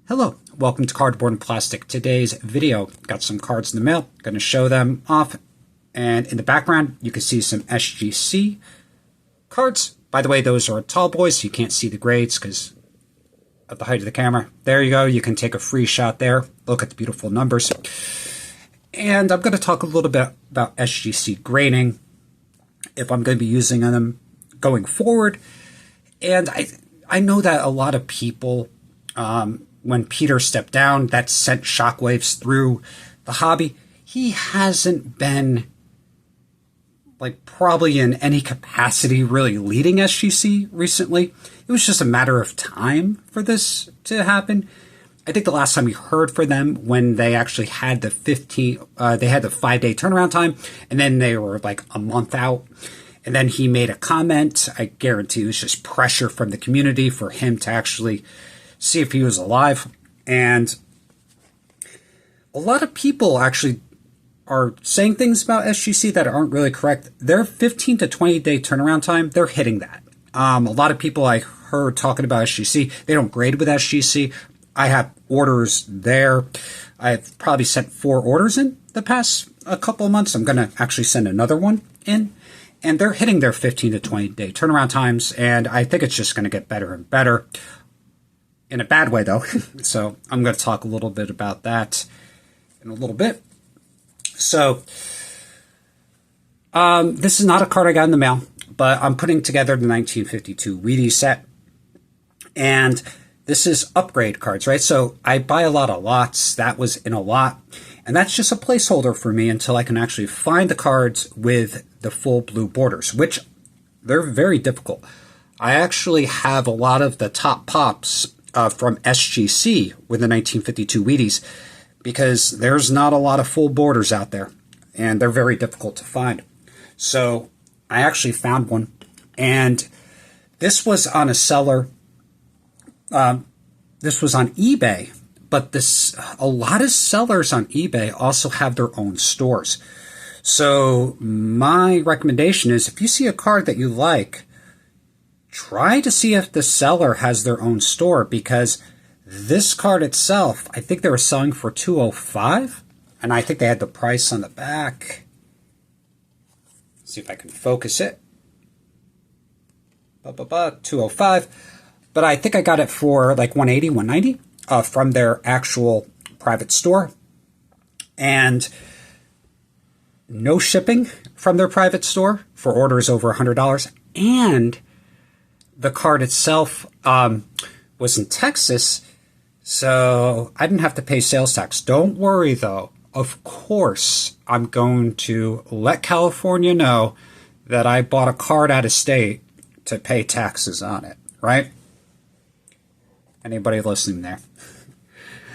Hello, welcome to Cardboard and Plastic. Today's video, got some cards in the mail, going to show them off, and in the background you can see some SGC cards. By the way, those are tall boys, so you can't see the grades because of the height of the camera. There you go, you can take a free shot there. Look at the beautiful numbers. And I'm going to talk a little bit about SGC grading, if I'm going to be using them going forward. And I know that a lot of people, when Peter stepped down, that sent shockwaves through the hobby. He hasn't been, probably in any capacity really leading SGC recently. It was just a matter of time for this to happen. I think the last time we heard from them when they actually had the 5-day turnaround time, and then they were like a month out. And then he made a comment. I guarantee it was just pressure from the community for him to actually see if he was alive. And a lot of people actually are saying things about SGC that aren't really correct. Their 15 to 20 day turnaround time, they're hitting that. A lot of people I heard talking about SGC, they don't grade with SGC. I have orders there. I've probably sent 4 orders in the past a couple of months. I'm going to actually send another one in. And they're hitting their 15 to 20 day turnaround times. And I think it's just going to get better and better. In a bad way, though. So I'm going to talk a little bit about that in a little bit. So this is not a card I got in the mail, but I'm putting together the 1952 Wheaties set. And this is upgrade cards, right? So I buy a lot of lots. That was in a lot. And that's just a placeholder for me until I can actually find the cards with the full blue borders, which they're very difficult. I actually have a lot of the top pops from SGC with the 1952 Wheaties because there's not a lot of full borders out there and they're very difficult to find. So I actually found one, and this was on a seller. This was on eBay, but a lot of sellers on eBay also have their own stores. So my recommendation is if you see a card that you like, try to see if the seller has their own store, because this card itself, I think they were selling for $205, and I think they had the price on the back. Let's see if I can focus it. $205, but I think I got it for like $180, $190 from their actual private store, and no shipping from their private store for orders over $100, and the card itself was in Texas, so I didn't have to pay sales tax. Don't worry, though. Of course, I'm going to let California know that I bought a card out of state to pay taxes on it, right? Anybody listening there?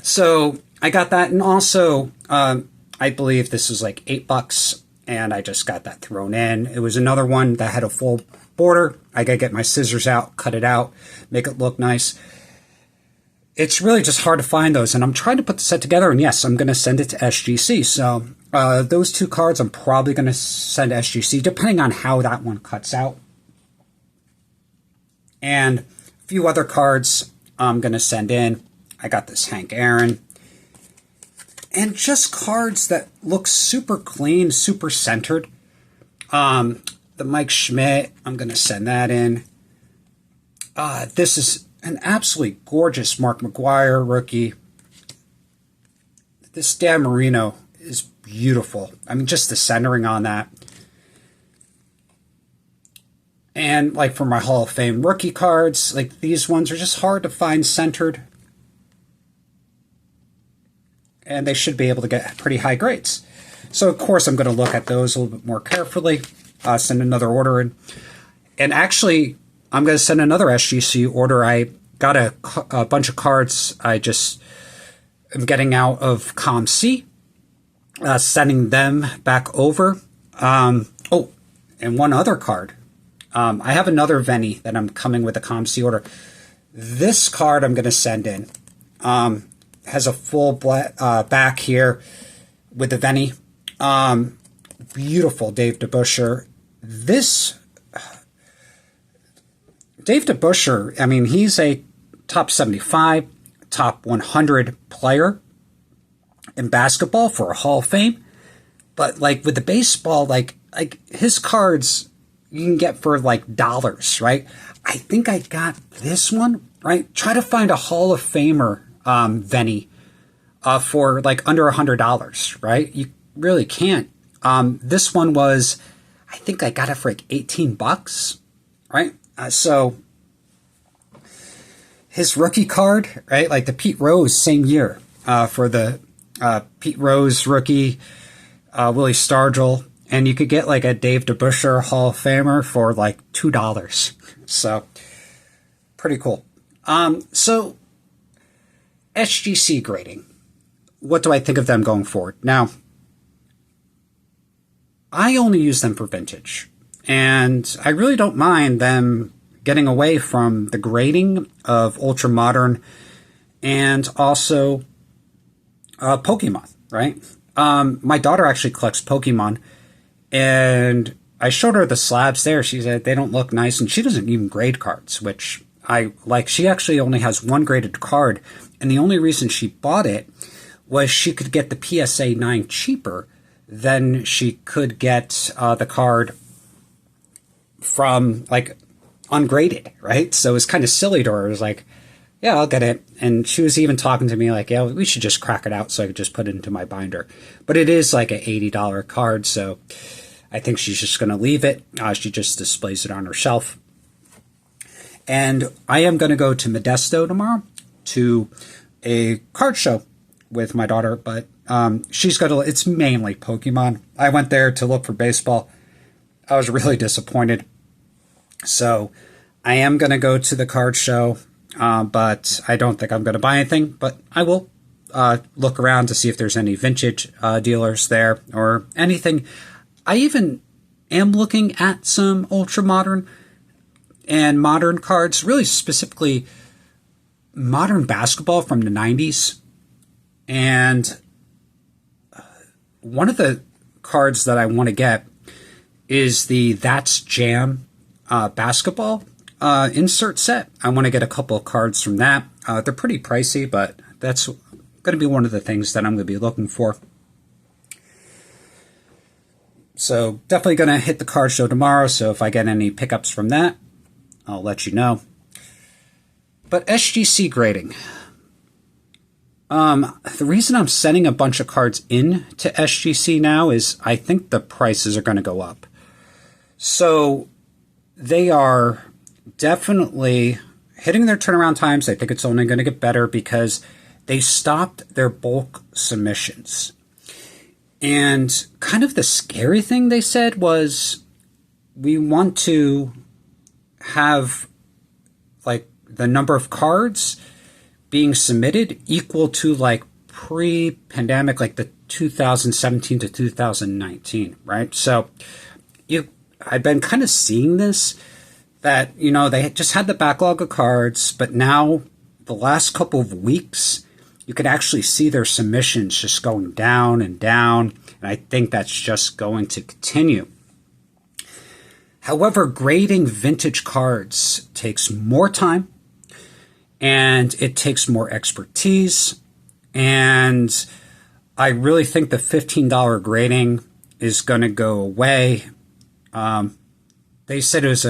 So I got that, and also I believe this was like $8, and I just got that thrown in. It was another one that had a full border. I gotta get my scissors out, cut it out, make it look nice. It's really just hard to find those, and I'm trying to put the set together, and yes, I'm going to send it to SGC. So those 2 cards I'm probably going to send to SGC, depending on how that one cuts out. And a few other cards I'm going to send in. I got this Hank Aaron. And just cards that look super clean, super centered. The Mike Schmidt, I'm going to send that in. This is an absolutely gorgeous Mark McGuire rookie. This Dan Marino is beautiful. I mean, just the centering on that. And like for my Hall of Fame rookie cards, like these ones are just hard to find centered. And they should be able to get pretty high grades. So, of course, I'm going to look at those a little bit more carefully. Send another order in. And actually, I'm going to send another SGC order. I got a bunch of cards I just am getting out of ComC, sending them back over. Oh, and one other card. I have another Venny that I'm coming with a ComC order. This card I'm going to send in. Has a full back here with the Venny. Beautiful Dave DeBuscher. This Dave DeBuscher, I mean, he's a top 75. top 100 player in basketball for a Hall of Fame. But like with the baseball, like his cards you can get for like dollars, right? I think I got this one, right? Try to find a Hall of Famer Venny for like under $100, right? You really can't. This one was, I think I got it for like $18, right? So his rookie card, right? Like the Pete Rose, same year for the Pete Rose rookie, Willie Stargell, and you could get like a Dave DeBusschere Hall of Famer for like $2. So pretty cool. So SGC grading. What do I think of them going forward? Now, I only use them for vintage, and I really don't mind them getting away from the grading of ultra modern and also Pokemon, right? My daughter actually collects Pokemon, and I showed her the slabs there. She said they don't look nice, and she doesn't even grade cards, which I like. She actually only has one graded card, and the only reason she bought it was she could get the PSA 9 cheaper than she could get the card from, like, ungraded, right? So it was kind of silly to her. It was like, yeah, I'll get it. And she was even talking to me like, yeah, we should just crack it out so I could just put it into my binder. But it is like an $80 card, so I think she's just going to leave it. She just displays it on her shelf. And I am going to go to Modesto tomorrow to a card show with my daughter, but she's got it's mainly Pokemon. I went there to look for baseball. I was really disappointed. So I am going to go to the card show, but I don't think I'm going to buy anything, but I will look around to see if there's any vintage dealers there or anything. I even am looking at some ultra modern and modern cards, really specifically modern basketball from the 90s. And one of the cards that I want to get is the That's Jam basketball insert set. I want to get a couple of cards from that. They're pretty pricey, but that's going to be one of the things that I'm going to be looking for. So definitely going to hit the card show tomorrow. So if I get any pickups from that, I'll let you know. But SGC grading. The reason I'm sending a bunch of cards in to SGC now is I think the prices are going to go up. So they are definitely hitting their turnaround times. I think it's only going to get better because they stopped their bulk submissions. And kind of the scary thing they said was, we want to have like the number of cards being submitted equal to like pre-pandemic, like the 2017 to 2019, right? So I've been kind of seeing this, that, you know, they just had the backlog of cards, but now the last couple of weeks, you could actually see their submissions just going down and down, and I think that's just going to continue. However, grading vintage cards takes more time, and it takes more expertise, and I really think the $15 grading is going to go away. They said it was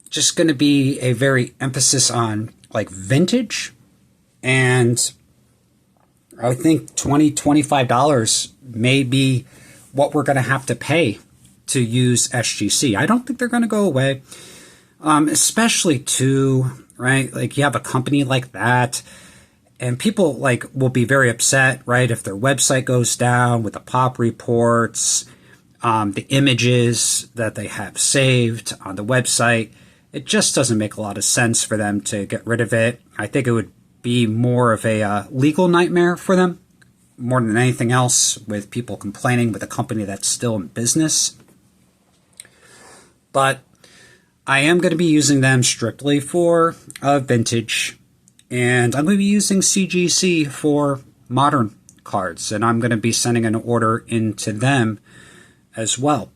just going to be a very emphasis on like vintage, and I think $20, $25 may be what we're going to have to pay to use SGC. I don't think they're going to go away, especially too, right? Like you have a company like that, and people like will be very upset, right? If their website goes down with the pop reports, the images that they have saved on the website, it just doesn't make a lot of sense for them to get rid of it. I think it would be more of a legal nightmare for them, more than anything else, with people complaining with a company that's still in business. But I am going to be using them strictly for vintage, and I'm going to be using CGC for modern cards, and I'm going to be sending an order into them as well.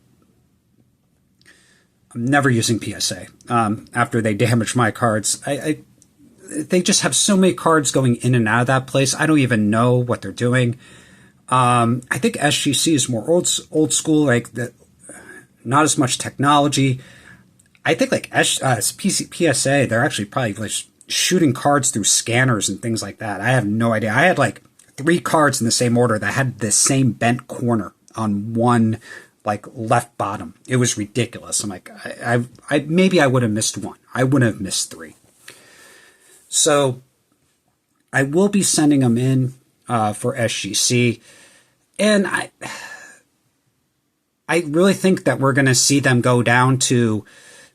I'm never using PSA after they damage my cards. they just have so many cards going in and out of that place. I don't even know what they're doing. I think SGC is more old school, like not as much technology. I think like PSA, they're actually probably like shooting cards through scanners and things like that. I have no idea. I had like 3 cards in the same order that had the same bent corner on one like left bottom. It was ridiculous. I'm like, I maybe I would have missed 1. I wouldn't have missed 3. So I will be sending them in for SGC, and I really think that we're going to see them go down to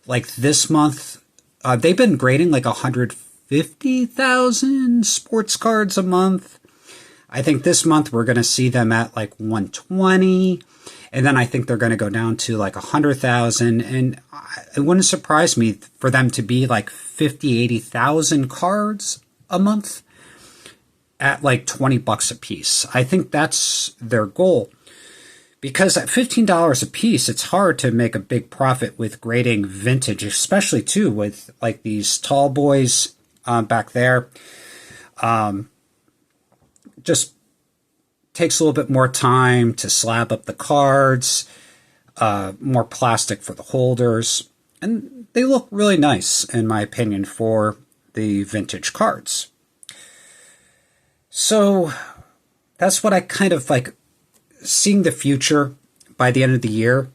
like this month. They've been grading like 150,000 sports cards a month. I think this month we're going to see them at like 120, and then I think they're going to go down to like 100,000, and it wouldn't surprise me for them to be like 50, 80,000 cards a month at like $20 a piece. I think that's their goal, because at $15 a piece, it's hard to make a big profit with grading vintage, especially too with like these tall boys back there. Just takes a little bit more time to slab up the cards, more plastic for the holders, and they look really nice, in my opinion, for the vintage cards. So that's what I kind of like seeing the future by the end of the year.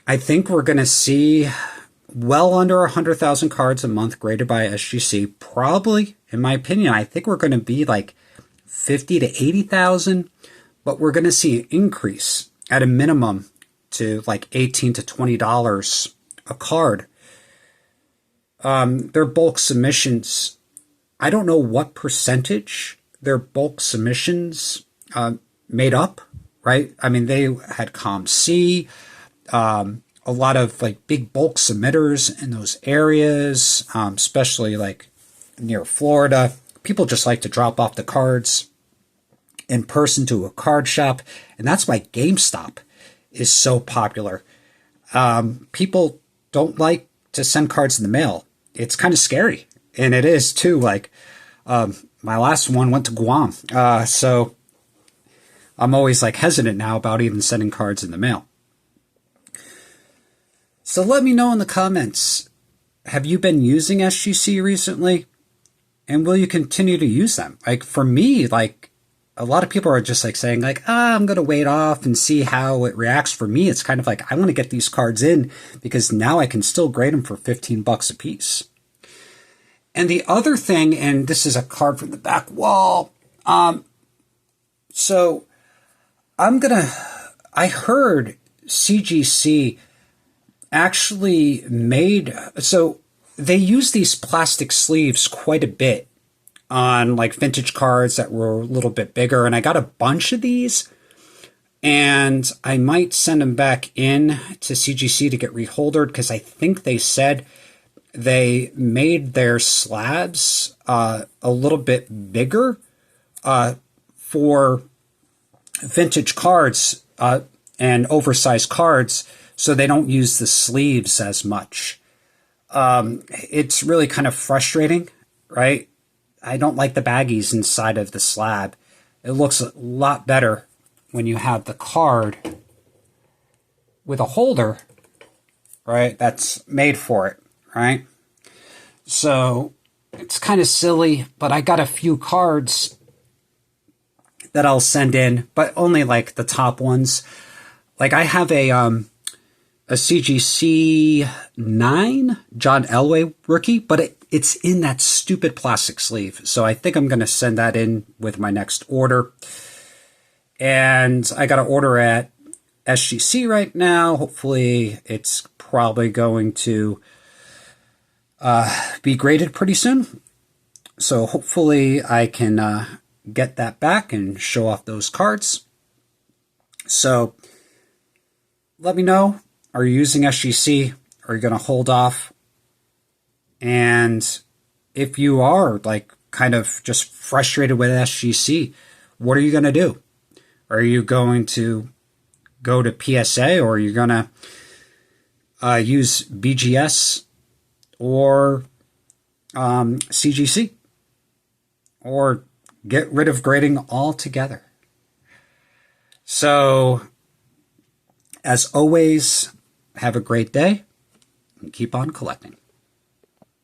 I think we're going to see well under 100,000 cards a month graded by SGC. Probably, in my opinion, I think we're going to be like 50 to 80,000, but we're going to see an increase at a minimum to like $18 to $20 a card. Their bulk submissions, I don't know what percentage their bulk submissions made up, right? I mean, they had ComC, a lot of like big bulk submitters in those areas, especially like near Florida. People just like to drop off the cards in person to a card shop, and that's why GameStop is so popular. People don't like to send cards in the mail. It's kind of scary, and it is too. Like my last one went to Guam, so I'm always like hesitant now about even sending cards in the mail. So let me know in the comments, have you been using SGC recently? And will you continue to use them? Like for me, like a lot of people are just like saying like, I'm going to wait off and see how it reacts. For me, it's kind of like, I want to get these cards in because now I can still grade them for $15 a piece. And the other thing, and this is a card from the back wall. So I heard CGC actually made, so they use these plastic sleeves quite a bit on like vintage cards that were a little bit bigger. And I got a bunch of these, and I might send them back in to CGC to get reholdered, because I think they said they made their slabs a little bit bigger for vintage cards and oversized cards, so they don't use the sleeves as much. It's really kind of frustrating, right? I don't like the baggies inside of the slab. It looks a lot better when you have the card with a holder, right, that's made for it, right? So it's kind of silly, but I got a few cards that I'll send in, but only like the top ones. Like I have a CGC 9 John Elway rookie, but it's in that stupid plastic sleeve. So I think I'm going to send that in with my next order. And I got an order at SGC right now. Hopefully it's probably going to be graded pretty soon. So hopefully I can get that back and show off those cards. So let me know. Are you using SGC? Are you going to hold off? And if you are like kind of just frustrated with SGC, what are you going to do? Are you going to go to PSA, or are you going to use BGS or CGC? or get rid of grading altogether. So, as always, have a great day and keep on collecting.